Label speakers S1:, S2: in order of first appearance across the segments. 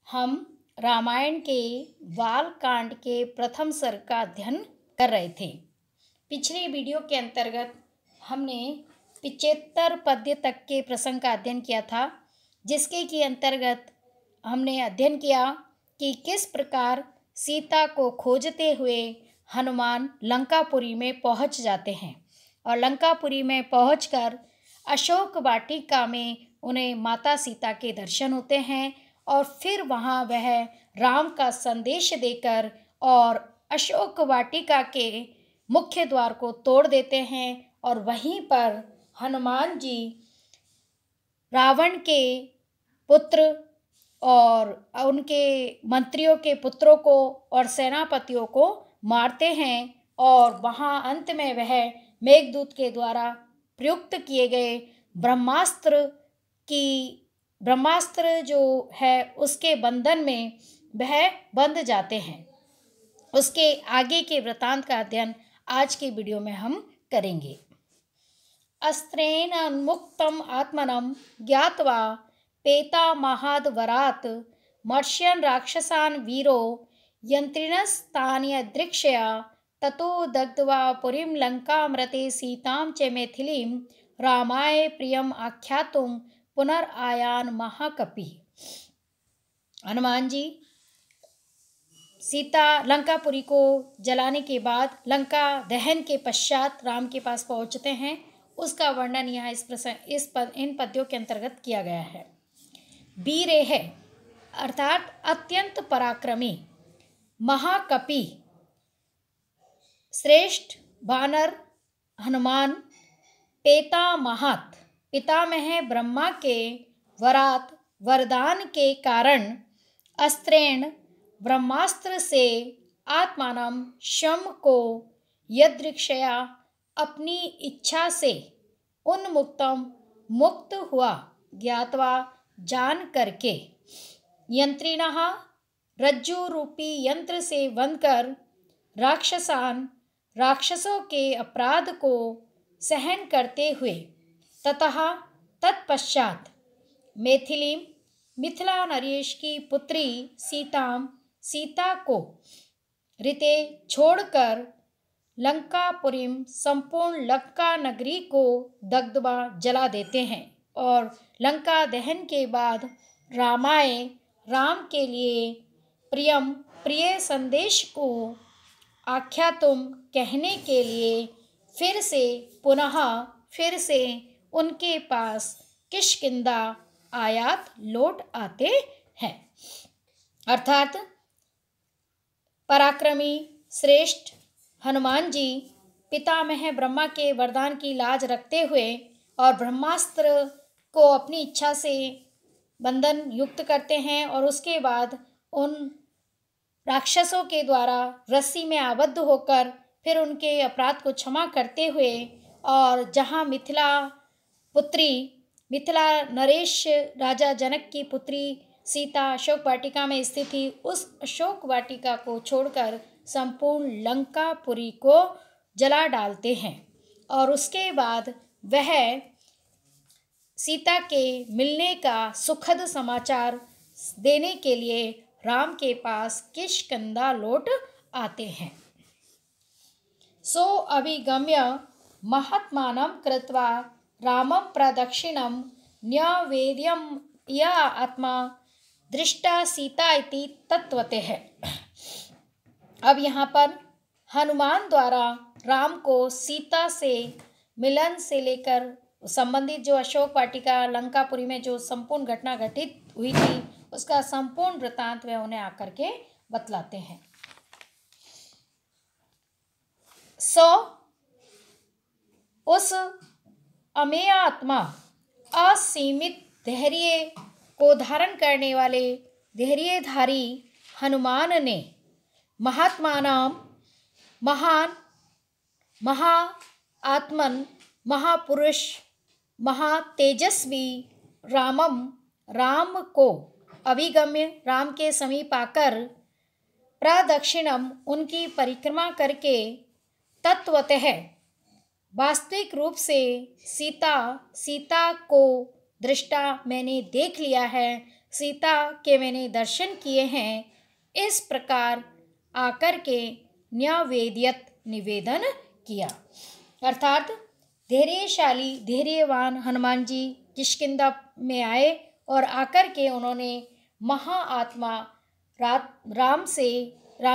S1: हम रामायण के बाल कांड के प्रथम सर्ग का अध्ययन कर रहे थे। पिछले वीडियो के अंतर्गत हमने 75 पद्य तक के प्रसंग का अध्ययन किया था, जिसके के अंतर्गत हमने अध्ययन किया कि किस प्रकार सीता को खोजते हुए हनुमान लंकापुरी में पहुंच जाते हैं और लंकापुरी में पहुंचकर अशोक वाटिका में उन्हें माता सीता के दर्शन होते हैं और फिर वहाँ वह राम का संदेश देकर और अशोक वाटिका के मुख्य द्वार को तोड़ देते हैं और वहीं पर हनुमान जी रावण के पुत्र और उनके मंत्रियों के पुत्रों को और सेनापतियों को मारते हैं और वहाँ अंत में वह मेघदूत के द्वारा प्रयुक्त किए गए ब्रह्मास्त्र जो है उसके बंधन में वह बंध जाते हैं। उसके आगे के वृतांत का अध्ययन आज के वीडियो में हम करेंगे। अस्त्रेण उन्मुक्तम आत्मनं ज्ञात्वा पेतामहाद् वरात् मर्ष्यन् राक्षसान् वीरो यन्त्रिणस्तान्यदृक्ष्य ततो दग्ध्वा पुरीं लंकामृते सीतां च मैथिलीं रामाय प्रियम आख्यातुं पुनरायान महाकपि। हनुमान जी सीता लंकापुरी को जलाने के बाद लंका दहन के पश्चात राम के पास पहुंचते हैं। उसका वर्णन यहाँ इन पद्यों के अंतर्गत किया गया है। वीरे है अर्थात अत्यंत पराक्रमी, महाकपि श्रेष्ठ वानर हनुमान, पेतामहात् पितामह ब्रह्मा के वरात वरदान के कारण अस्त्रेण ब्रह्मास्त्र से आत्मानं शम को यदृक्षया अपनी इच्छा से उन्मुक्तम मुक्त हुआ ज्ञात्वा जान करके यंत्रिणः रज्जु रूपी यंत्र से बंधकर राक्षसों के अपराध को सहन करते हुए ततः तत्पश्चात मिथिला नरेश की पुत्री सीता को रीते छोड़कर लंकापुरीम संपूर्ण लंका नगरी को दग्ध्वा जला देते हैं और लंका दहन के बाद राम के लिए प्रिय संदेश को आख्यातुम कहने के लिए फिर से उनके पास किष्किंधा आयात लौट आते हैं। अर्थात पराक्रमी श्रेष्ठ हनुमान जी पितामह ब्रह्मा के वरदान की लाज रखते हुए और ब्रह्मास्त्र को अपनी इच्छा से बंधन युक्त करते हैं और उसके बाद उन राक्षसों के द्वारा रस्सी में आबद्ध होकर फिर उनके अपराध को क्षमा करते हुए और जहाँ मिथिला नरेश राजा जनक की पुत्री सीता अशोक वाटिका में स्थित थी, उस अशोक वाटिका को छोड़कर संपूर्ण लंकापुरी को जला डालते हैं और उसके बाद वह सीता के मिलने का सुखद समाचार देने के लिए राम के पास किष्किंधा लौट आते हैं। सो अभिगम्य महात्मानं कृत्वा रामं प्रदक्षिणं न्यवेद्यं या आत्मा दृष्टा सीता इति तत्वतः। अब यहाँ पर हनुमान द्वारा राम को सीता से मिलन से लेकर संबंधित जो अशोक वाटिका लंकापुरी में जो संपूर्ण घटना घटित हुई थी उसका संपूर्ण वृतांत वे उन्हें आकर के बतलाते हैं। उस अमेय आत्मा असीमित धैर्य को धारण करने वाले धैर्यधारी हनुमान ने महात्मानां महाआत्मन महापुरुष महातेजस्वी राम को अभिगम्य राम के समीप आकर प्रदक्षिणम उनकी परिक्रमा करके तत्वतः वास्तविक रूप से सीता को दृष्टा मैंने देख लिया है, सीता के मैंने दर्शन किए हैं, इस प्रकार आकर के न्यावेद्यत निवेदन किया। अर्थात धैर्यशाली धैर्यवान हनुमान जी किष्किंधा में आए और आकर के उन्होंने महाआत्मा राम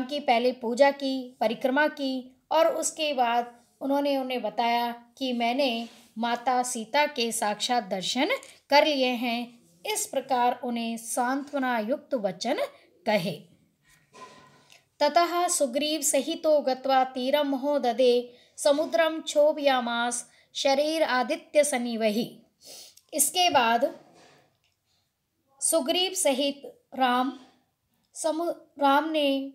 S1: की पहले पूजा की, परिक्रमा की और उसके बाद उन्होंने उन्हें बताया कि मैंने माता सीता के साक्षात दर्शन कर लिए हैं। इस प्रकार उन्हें सांत्वना युक्त वचन कहे। ततः सुग्रीव सहितो गत्वा तीरम महोदधे समुद्रम क्षोभयामास शरीर आदित्य सन्निवहि। इसके बाद सुग्रीव सहित राम ने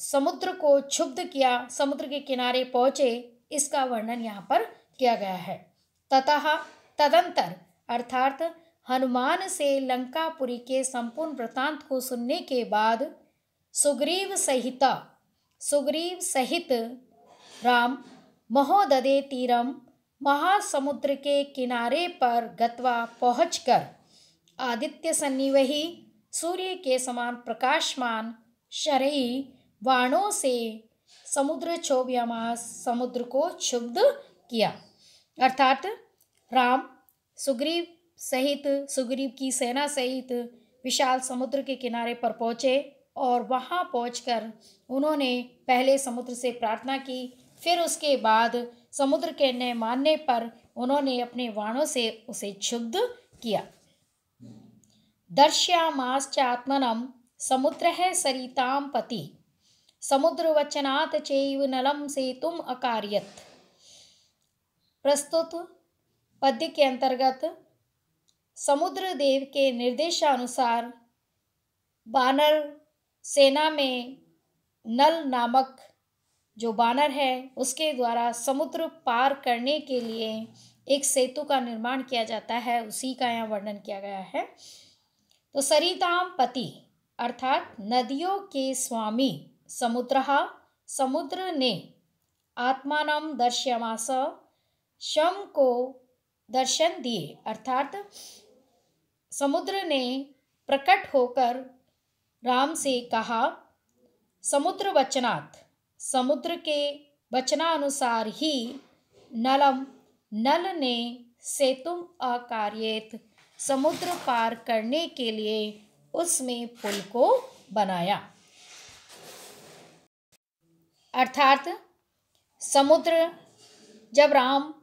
S1: समुद्र को क्षुब्ध किया, समुद्र के किनारे पहुँचे। इसका वर्णन यहाँ पर किया गया है। ततः तदंतर अर्थात हनुमान से लंकापुरी के संपूर्ण वृतांत को सुनने के बाद सुग्रीव सहित राम महोदधे तीरम महासमुद्र के किनारे पर गत्वा पहुंचकर आदित्य सन्निवहि सूर्य के समान प्रकाशमान शरई बाणों से समुद्र क्षोभयामास समुद्र को क्षुब्ध किया। अर्थात राम सुग्रीव की सेना सहित विशाल समुद्र के किनारे पर पहुँचे और वहाँ पहुंचकर उन्होंने पहले समुद्र से प्रार्थना की। फिर उसके बाद समुद्र के न मानने पर उन्होंने अपने बाणों से उसे क्षुब्ध किया। दर्श्यामाश्चात्मनं समुद्रः सरितां पति समुद्रवचनात् चैव नलं सेतुम् अकार्यत। प्रस्तुत पद्य के अंतर्गत समुद्र देव के निर्देशानुसार बानर सेना में नल नामक जो बानर है उसके द्वारा समुद्र पार करने के लिए एक सेतु का निर्माण किया जाता है, उसी का यहाँ वर्णन किया गया है। तो सरिताम पति अर्थात नदियों के स्वामी समुद्र ने आत्मानम दर्श्यमास शम को दर्शन दिए। अर्थात समुद्र ने प्रकट होकर राम से कहा, समुद्र के वचनानुसार ही नल ने सेतुम अकार्येत समुद्र पार करने के लिए उसमें पुल को बनाया। अर्थात जब राम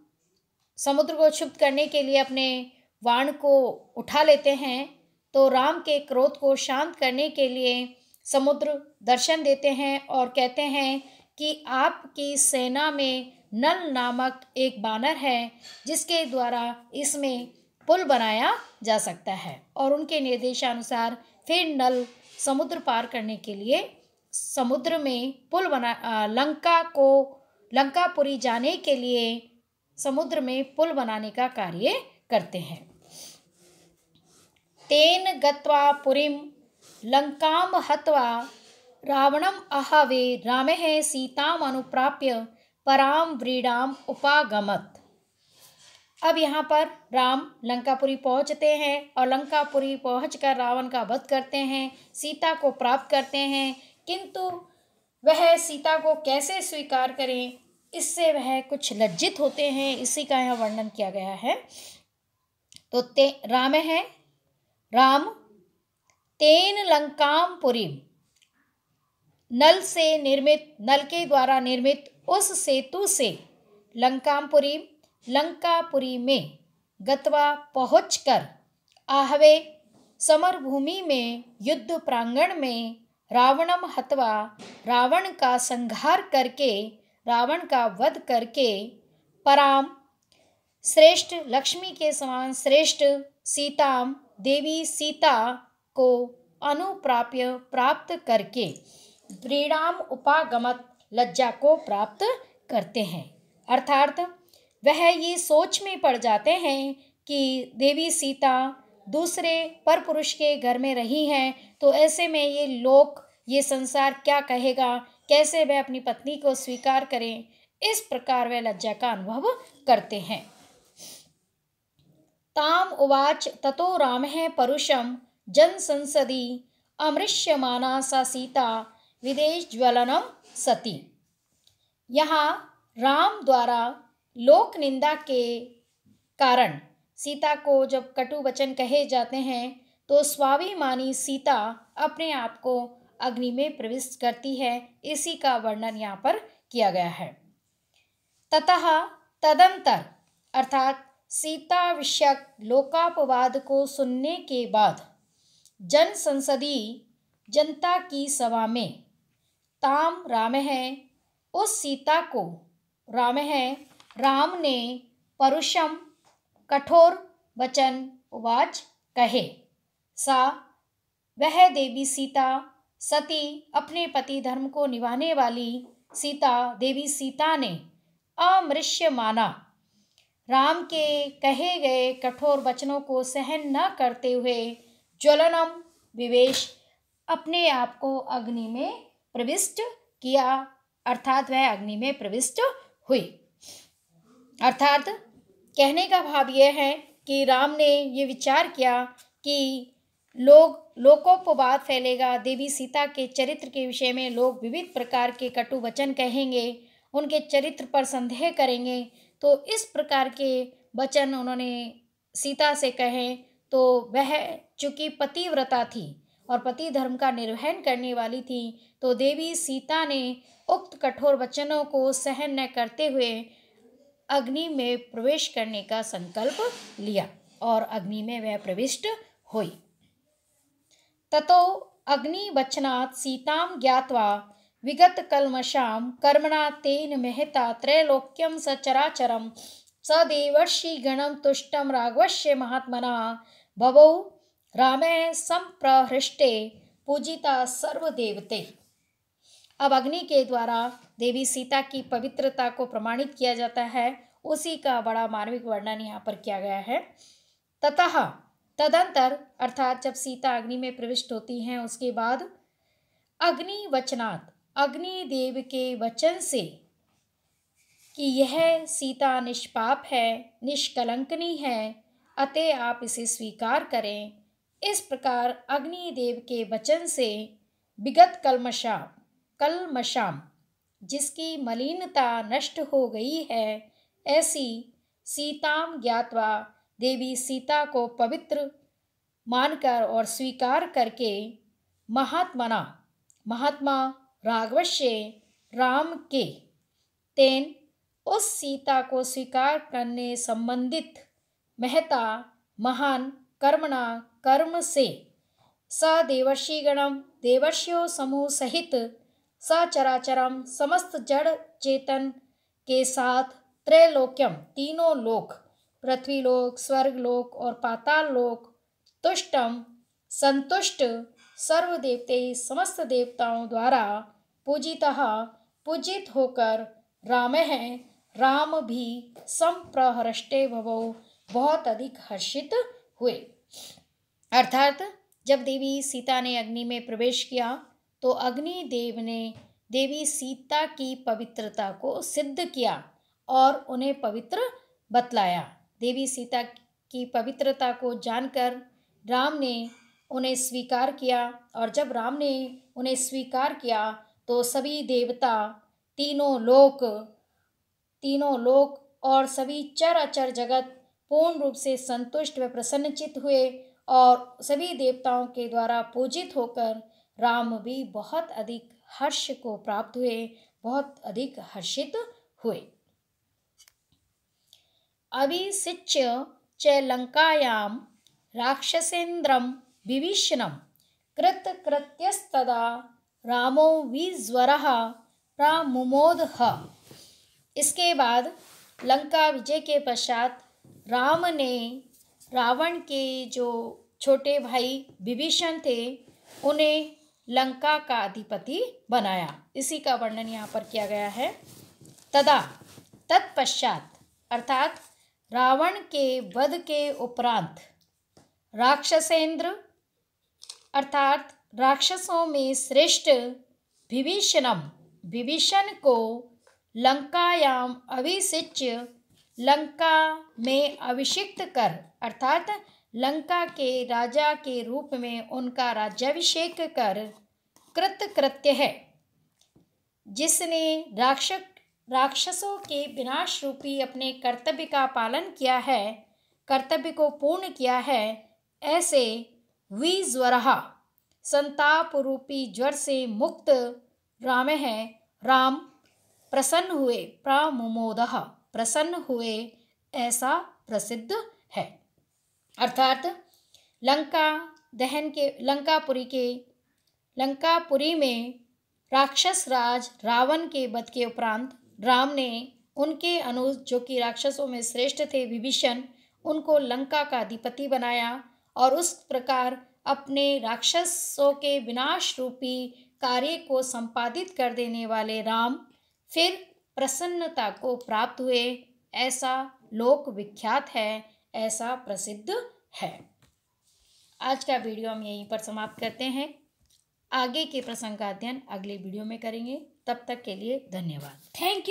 S1: समुद्र को क्षुब्ध करने के लिए अपने बाण को उठा लेते हैं तो राम के क्रोध को शांत करने के लिए समुद्र दर्शन देते हैं और कहते हैं कि आपकी सेना में नल नामक एक बानर है जिसके द्वारा इसमें पुल बनाया जा सकता है। और उनके निर्देशानुसार फिर नल समुद्र पार करने के लिए समुद्र में पुल लंकापुरी जाने के लिए समुद्र में पुल बनाने का कार्य करते हैं। तेन गत्वा पुरीं लंकाम हत्वा रावणम आहवे रामः सीताम अनुप्राप्य पराम व्रीडाम उपागमत। अब यहाँ पर राम लंकापुरी पहुँचते हैं और लंकापुरी पहुँचकर रावण का वध करते हैं, सीता को प्राप्त करते हैं। किंतु वह सीता को कैसे स्वीकार करें, इससे वह कुछ लज्जित होते हैं, इसी का यहाँ वर्णन किया गया है। तो राम तेन लंकाम पुरी नल के द्वारा निर्मित उस सेतु से लंकापुरी में गत्वा पहुंचकर आहवे समरभूमि में युद्ध प्रांगण में रावणम हत्वा रावण का संहार करके रावण का वध करके पराम श्रेष्ठ लक्ष्मी के समान श्रेष्ठ सीताम देवी सीता को अनुप्राप्य प्राप्त करके व्रीडाम उपागमत लज्जा को प्राप्त करते हैं। अर्थात वह ये सोच में पड़ जाते हैं कि देवी सीता दूसरे परपुरुष के घर में रही हैं, तो ऐसे में ये संसार क्या कहेगा, कैसे वह अपनी पत्नी को स्वीकार करें। इस प्रकार वह लज्जा का अनुभव करते हैं। ताम उवाच ततो रामः परुषम जन संसदि अमृष्यमाना सा सीता विदेश ज्वलनम सती। यहाँ राम द्वारा लोक निंदा के कारण सीता को जब कटु वचन कहे जाते हैं तो स्वाभिमानी सीता अपने आप को अग्नि में प्रविष्ट करती है। इसी का वर्णन यहाँ पर किया गया है। ततः तदंतर अर्थात सीता विषयक लोकापवाद को सुनने के बाद जन संसदी जनता की सभा में ताम राम है उस सीता को राम ने परुषम कठोर वचन उवाच कहे। सा वह देवी सीता सती अपने पति धर्म को निभाने वाली सीता देवी सीता ने अमृष्य माना राम के कहे गए कठोर वचनों को सहन न करते हुए ज्वलनम विवेश अपने आप को अग्नि में प्रविष्ट किया अर्थात वह अग्नि में प्रविष्ट हुई। अर्थात कहने का भाव यह है कि राम ने ये विचार किया कि लोकोपवाद फैलेगा, देवी सीता के चरित्र के विषय में लोग विविध प्रकार के कटु वचन कहेंगे, उनके चरित्र पर संदेह करेंगे। तो इस प्रकार के वचन उन्होंने सीता से कहे तो वह चूँकि पतिव्रता थी और पति धर्म का निर्वहन करने वाली थी, तो देवी सीता ने उक्त कठोर वचनों को सहन न करते हुए अग्नि में प्रवेश करने का संकल्प लिया और अग्नि में वह प्रविष्ट हुई। ततो अग्निवचनात् सीतां ज्ञात्वा विगत कल्मषां कर्मणा तेन महता त्रैलोक्यं सचराचरं स देवर्षिगणं तुष्टं राघवस्य महात्मना भवौ रामे संप्रहृष्टे पूजिता सर्वदेवते। अब अग्नि के द्वारा देवी सीता की पवित्रता को प्रमाणित किया जाता है, उसी का बड़ा मार्मिक वर्णन यहाँ पर किया गया है। ततः तदंतर अर्थात जब सीता अग्नि में प्रविष्ट होती हैं उसके बाद अग्नि वचनात् अग्निदेव के वचन से कि यह सीता निष्पाप है, निष्कलंकनी है, अतः आप इसे स्वीकार करें। इस प्रकार अग्निदेव के वचन से विगत कल्मषाम जिसकी मलिनता नष्ट हो गई है, ऐसी सीताम ज्ञात्वा देवी सीता को पवित्र मानकर और स्वीकार करके महात्मा राघवस्य राम के तेन उस सीता को स्वीकार करने संबंधित महता महान कर्मणा कर्म से स देवर्षिगणम देवर्षियों समूह सहित सचराचरम समस्त जड़ चेतन के साथ त्रैलोक्यम तीनों लोक पृथ्वीलोक स्वर्गलोक और पाताल लोक तुष्टम संतुष्ट सर्वदेवते समस्त देवताओं द्वारा पूजित होकर राम भी संप्रहृष्टे भवो बहुत अधिक हर्षित हुए। अर्थात जब देवी सीता ने अग्नि में प्रवेश किया तो अग्निदेव ने देवी सीता की पवित्रता को सिद्ध किया और उन्हें पवित्र बतलाया। देवी सीता की पवित्रता को जानकर राम ने उन्हें स्वीकार किया और जब राम ने उन्हें स्वीकार किया तो सभी देवता तीनों लोक और सभी चर अचर जगत पूर्ण रूप से संतुष्ट व प्रसन्नचित हुए और सभी देवताओं के द्वारा पूजित होकर राम भी बहुत अधिक हर्ष को प्राप्त हुए, बहुत अधिक हर्षित हुए। अभिषिच्य च लंकायां राक्षसेन्द्रं विभीषणं कृत्यस्तदा रामो विज्वरः प्रमुमोदः। इसके बाद लंका विजय के पश्चात राम ने रावण के जो छोटे भाई विभीषण थे उन्हें लंका का अधिपति बनाया। इसी का वर्णन यहाँ पर किया गया है। तत्पश्चात अर्थात रावण के वध के उपरांत राक्षसेंद्र अर्थात राक्षसों में श्रेष्ठ विभीषण को लंकायाम अभिषिच्य लंका में अभिषिक्त कर अर्थात लंका के राजा के रूप में उनका राज्याभिषेक कर कृतकृत्य है, जिसने राक्षसों के विनाश रूपी अपने कर्तव्य का पालन किया है, कर्तव्य को पूर्ण किया है। ऐसे विज्वरः संताप रूपी ज्वर से मुक्त राम है। राम प्रसन्न हुए, प्रामुमोदः प्रसन्न हुए, ऐसा प्रसिद्ध है। अर्थात लंकापुरी में राक्षस राज रावण के वध के उपरांत राम ने उनके अनुज, जो कि राक्षसों में श्रेष्ठ थे, विभीषण, उनको लंका का अधिपति बनाया और उस प्रकार अपने राक्षसों के विनाश रूपी कार्य को संपादित कर देने वाले राम फिर प्रसन्नता को प्राप्त हुए। ऐसा लोक विख्यात है, ऐसा प्रसिद्ध है। आज का वीडियो हम यहीं पर समाप्त करते हैं। आगे के प्रसंग का अध्ययन अगले वीडियो में करेंगे। तब तक के लिए धन्यवाद। Thank you.